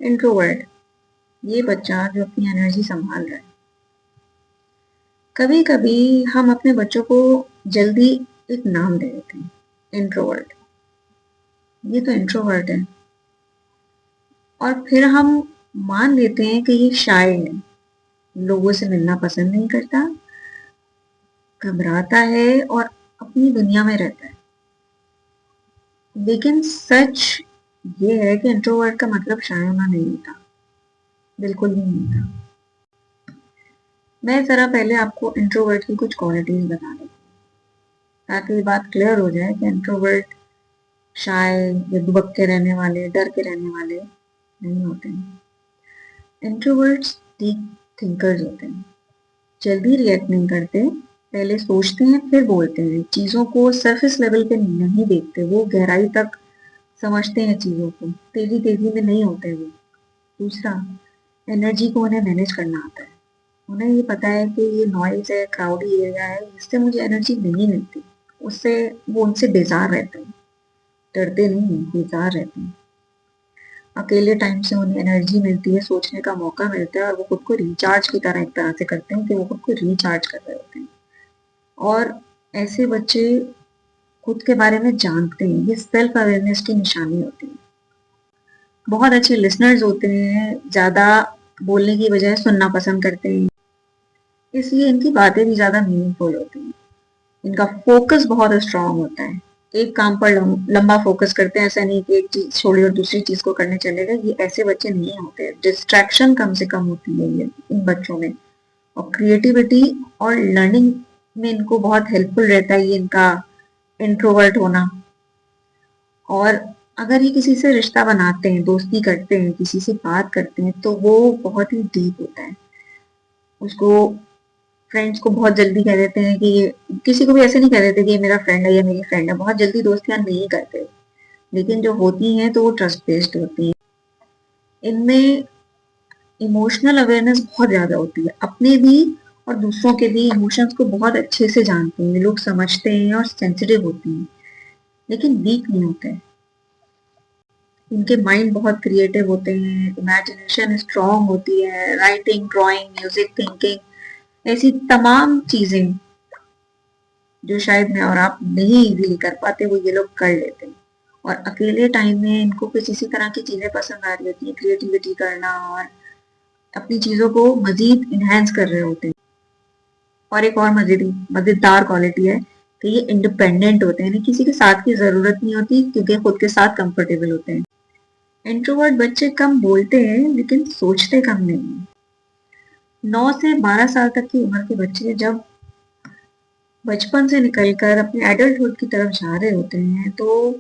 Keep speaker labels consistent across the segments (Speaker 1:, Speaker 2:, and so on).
Speaker 1: Introvert, ये बच्चा जो अपनी एनर्जी संभाल रहा है। कभी कभी हम अपने बच्चों को जल्दी एक नाम दे देते हैं, इंट्रोवर्ट, ये तो इंट्रोवर्ट है, और फिर हम मान लेते हैं कि ये शाय है, लोगों से मिलना पसंद नहीं करता, घबराता है और अपनी दुनिया में रहता है। लेकिन सच ये है कि इंट्रोवर्ट का मतलब शाय होना नहीं होता, बिल्कुल भी नहीं होता। मैं जरा पहले आपको इंट्रोवर्ट की कुछ क्वालिटीज बता देती हूँ ताकि ये बात क्लियर हो जाए कि इंट्रोवर्ट शाय या दुबक के रहने वाले, डर के रहने वाले नहीं होते हैं। इंट्रोवर्ट्स डीप थिंकर्स होते हैं, जल्दी रिएक्ट नहीं करते, पहले सोचते हैं फिर बोलते हैं, चीज़ों को सरफेस लेवल पे नहीं देखते, वो गहराई तक समझते हैं चीज़ों को, तेजी तेजी में नहीं होते वो। दूसरा, एनर्जी को उन्हें मैनेज करना आता है, उन्हें ये पता है कि ये नॉइज है, क्राउडी एरिया है, इससे मुझे एनर्जी नहीं मिलती, उससे वो उनसे बेजार रहते हैं, डरते नहीं, बेजार रहते हैं। अकेले टाइम से उन्हें एनर्जी मिलती है, सोचने का मौका मिलता है, और वो खुद को रिचार्ज की तरह एक तरह से करते हैं कि वो खुद को रिचार्ज कर रहे होते हैं। और ऐसे बच्चे खुद के बारे में जानते हैं, ये सेल्फ अवेयरनेस की निशानी होती है। बहुत अच्छे लिसनर्स होते हैं, ज़्यादा बोलने की बजाय सुनना पसंद करते हैं, इसलिए इनकी बातें भी ज़्यादा मीनिंगफुल होती हैं। इनका फोकस बहुत स्ट्रांग होता है, एक काम पर लंबा फोकस करते हैं, ऐसा नहीं कि एक चीज छोड़ी और दूसरी चीज को करने चले गए, ये ऐसे बच्चे नहीं होते। डिस्ट्रैक्शन कम से कम होती है ये इन बच्चों में, और क्रिएटिविटी और लर्निंग में इनको बहुत हेल्पफुल रहता है ये इनका इंट्रोवर्ट होना। और अगर ये किसी से रिश्ता बनाते हैं, दोस्ती करते हैं, किसी से बात करते हैं, तो वो बहुत ही डीप होता है। उसको फ्रेंड्स को बहुत जल्दी कह देते हैं कि ये, किसी को भी ऐसे नहीं कह देते कि ये मेरा फ्रेंड है या मेरी फ्रेंड है, बहुत जल्दी दोस्तियां नहीं करते, लेकिन जो होती हैं तो वो ट्रस्ट बेस्ड होती हैं। इनमें इमोशनल अवेयरनेस बहुत ज्यादा होती है, अपने भी और दूसरों के भी इमोशंस को बहुत अच्छे से जानते हैं, लोग समझते हैं और सेंसिटिव होते हैं, लेकिन वीक नहीं होते हैं। इनके माइंड बहुत क्रिएटिव होते हैं, इमेजिनेशन स्ट्रांग होती है, राइटिंग, ड्राइंग, म्यूजिक, थिंकिंग, ऐसी तमाम चीजें जो शायद मैं और आप नहीं इजीली कर पाते, वो ये लोग कर लेते हैं। और अकेले टाइम में इनको कुछ इसी तरह की चीजें पसंद आ रही होती हैं, क्रिएटिविटी करना और अपनी चीजों को मजीद इनहेंस कर रहे होते हैं। और एक और मजेदार क्वालिटी है कि ये इंडिपेंडेंट होते हैं, किसी के साथ की जरूरत नहीं होती क्योंकि खुद के साथ कंफर्टेबल होते हैं। इंट्रोवर्ट बच्चे कम बोलते हैं लेकिन सोचते कम नहीं है। 9 से 12 साल तक की उम्र के बच्चे जब बचपन से निकलकर अपने एडल्टहुड की तरफ जा रहे होते हैं, तो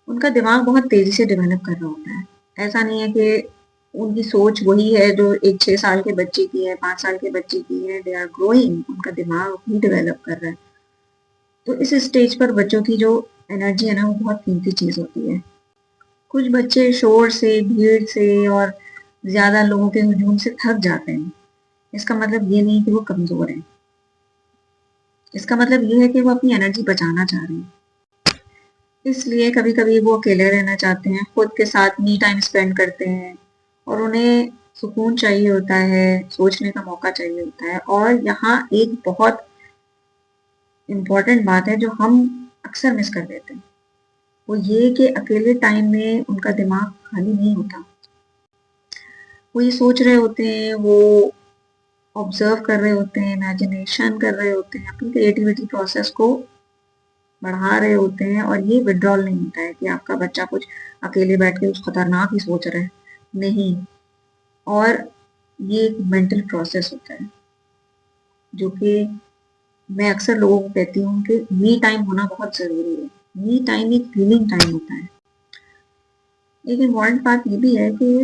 Speaker 1: उनका दिमाग बहुत तेजी से डेवलप कर रहा होता है। ऐसा नहीं है कि उनकी सोच वही है जो एक 6 साल के बच्चे की है, 5 साल के बच्चे की है, दे आर ग्रोइंग, उनका दिमाग भी डेवलप कर रहा है। तो इस स्टेज पर बच्चों की जो एनर्जी है ना, वो बहुत कीमती चीज होती है। कुछ बच्चे शोर से, भीड़ से और ज्यादा लोगों के हुजूम से थक जाते हैं, इसका मतलब ये नहीं कि वो कमजोर है, इसका मतलब ये है कि वो अपनी एनर्जी बचाना चाह रहे हैं। इसलिए कभी कभी वो अकेले रहना चाहते हैं, खुद के साथ मी टाइम स्पेंड करते हैं, और उन्हें सुकून चाहिए होता है, सोचने का मौका चाहिए होता है। और यहाँ एक बहुत इम्पोर्टेंट बात है जो हम अक्सर मिस कर देते हैं, वो ये कि अकेले टाइम में उनका दिमाग खाली नहीं होता, वो ये सोच रहे होते हैं, वो ऑब्जर्व कर रहे होते हैं, इमेजिनेशन कर रहे होते हैं, अपनी क्रिएटिविटी प्रोसेस को बढ़ा रहे होते हैं। और ये विड्रॉल नहीं होता है कि आपका बच्चा कुछ अकेले बैठ के कुछ खतरनाक ही सोच रहा है, नहीं। और ये एक मेंटल प्रोसेस होता है जो कि मैं अक्सर लोगों को कहती हूँ कि मी टाइम होना बहुत जरूरी है। मी टाइम एक हीलिंग टाइम होता है। एक इम्पॉर्टेंट बात ये भी है कि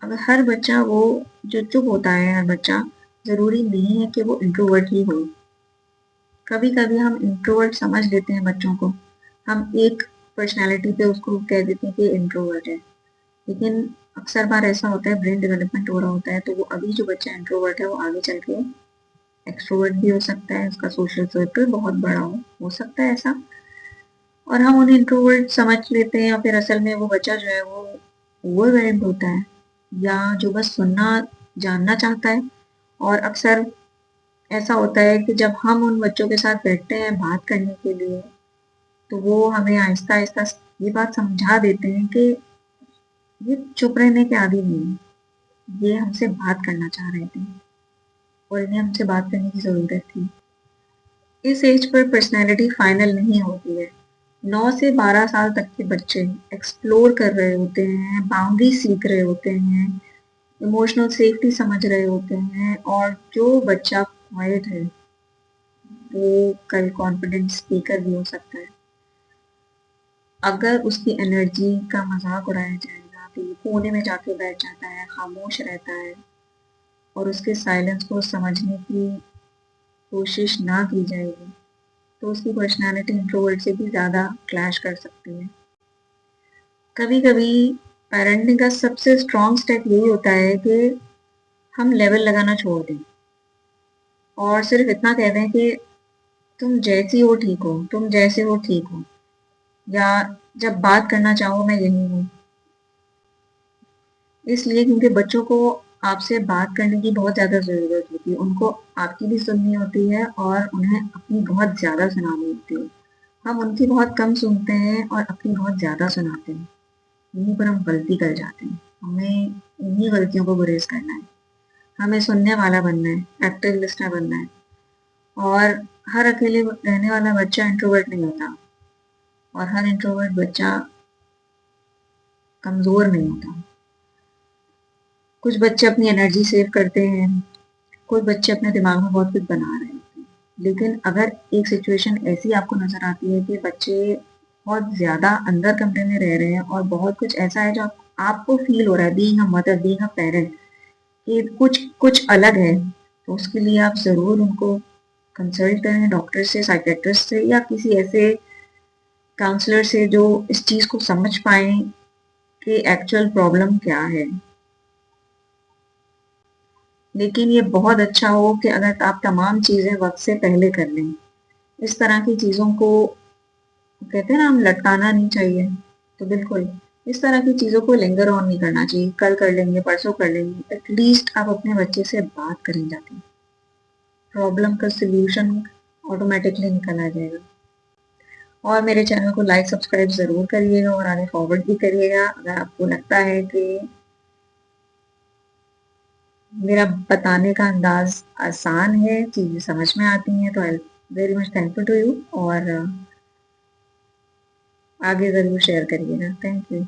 Speaker 1: अगर हर बच्चा वो जो चुप होता है, हर बच्चा जरूरी नहीं है कि वो इंट्रोवर्ट ही हो। कभी कभी हम इंट्रोवर्ट समझ लेते हैं बच्चों को, हम एक पर्सनालिटी पे उसको कह देते हैं कि इंट्रोवर्ट है, लेकिन अक्सर बार ऐसा होता है, ब्रेन डेवलपमेंट हो रहा होता है, तो वो अभी जो बच्चा इंट्रोवर्ट है वो आगे चल के एक्सट्रोवर्ट भी हो सकता है, उसका सोशल सर्कल बहुत बड़ा हो सकता है ऐसा, और हम उन्हें इंट्रोवर्ट समझ लेते हैं, और फिर असल में वो बच्चा जो है वो ओवरवेल्म्ड होता है, या जो बस सुनना जानना चाहता है। और अक्सर ऐसा होता है कि जब हम उन बच्चों के साथ बैठते हैं बात करने के लिए, तो वो हमें आहिस्ता आहिस्ता ये बात समझा देते हैं कि ये चुप रहने के आदी नहीं है, ये हमसे बात करना चाह रहे थे और इन्हें हमसे बात करने की ज़रूरत थी। इस एज पर पर्सनैलिटी फाइनल नहीं होती है। 9 से 12 साल तक के बच्चे एक्सप्लोर कर रहे होते हैं, बाउंड्री सीख रहे होते हैं, इमोशनल सेफ्टी समझ रहे होते हैं। और जो बच्चा क्वाइट है वो कल कॉन्फिडेंट स्पीकर भी हो सकता है। अगर उसकी एनर्जी का मजाक उड़ाया जाएगा तो ये कोने में जाके बैठ जाता है, खामोश रहता है और उसके साइलेंस को समझने की कोशिश ना की जाएगी तो उसकी पर्सनालिटी इंट्रोवर्ट से भी ज़्यादा क्लैश कर सकती है। कभी कभी पेरेंटिंग का सबसे स्ट्रॉन्ग स्टेप यही होता है कि हम लेवल लगाना छोड़ दें और सिर्फ इतना कह दें कि तुम जैसी हो ठीक हो, तुम जैसे हो ठीक हो, या जब बात करना चाहो मैं यही हूँ। इसलिए क्योंकि बच्चों को आपसे बात करने की बहुत ज़्यादा ज़रूरत होती है, उनको आपकी भी सुननी होती है और उन्हें अपनी बहुत ज़्यादा सुनानी होती है। हम उनकी बहुत कम सुनते हैं और अपनी बहुत ज़्यादा सुनाते हैं। यहीं पर हम गलती कर जाते हैं। हमें इन्हीं गलतियों को गुरेज करना है। हमें सुनने वाला बनना है, एक्टिव लिस्नर बनना है। और हर अकेले रहने वाला बच्चा इंट्रोवर्ट नहीं होता और हर इंट्रोवर्ट बच्चा कमज़ोर नहीं होता। कुछ बच्चे अपनी एनर्जी सेव करते हैं, कुछ बच्चे अपने दिमाग में बहुत कुछ बना रहे होते हैं। लेकिन अगर एक सिचुएशन ऐसी आपको नज़र आती है कि बच्चे बहुत ज़्यादा अंदर कमरे में रह रहे हैं और बहुत कुछ ऐसा है जो आपको फ़ील हो रहा है being a mother, being a parent, कि कुछ कुछ अलग है, तो उसके लिए आप ज़रूर उनको कंसल्ट करें डॉक्टर से, साइकियाट्रिस्ट से या किसी ऐसे काउंसलर से जो इस चीज़ को समझ पाएँ कि एक्चुअल प्रॉब्लम क्या है। लेकिन ये बहुत अच्छा हो कि अगर आप तमाम चीज़ें वक़्त से पहले कर लें। इस तरह की चीज़ों को कहते हैं ना, हम लटकाना नहीं चाहिए। तो बिल्कुल, इस तरह की चीज़ों को लिंगर ऑन नहीं करना चाहिए, कल कर लेंगे, परसों कर लेंगे। एटलीस्ट आप अपने बच्चे से बात करें जाके। प्रॉब्लम का सॉल्यूशन ऑटोमैटिकली निकल आ जाएगा। और मेरे चैनल को लाइक, सब्सक्राइब ज़रूर करिएगा और आगे फॉरवर्ड भी करिएगा। अगर आपको लगता है कि मेरा बताने का अंदाज़ आसान है, चीज़ें समझ में आती हैं, तो I very much thankful to you और आगे ज़रूर शेयर करिएगा। Thank you.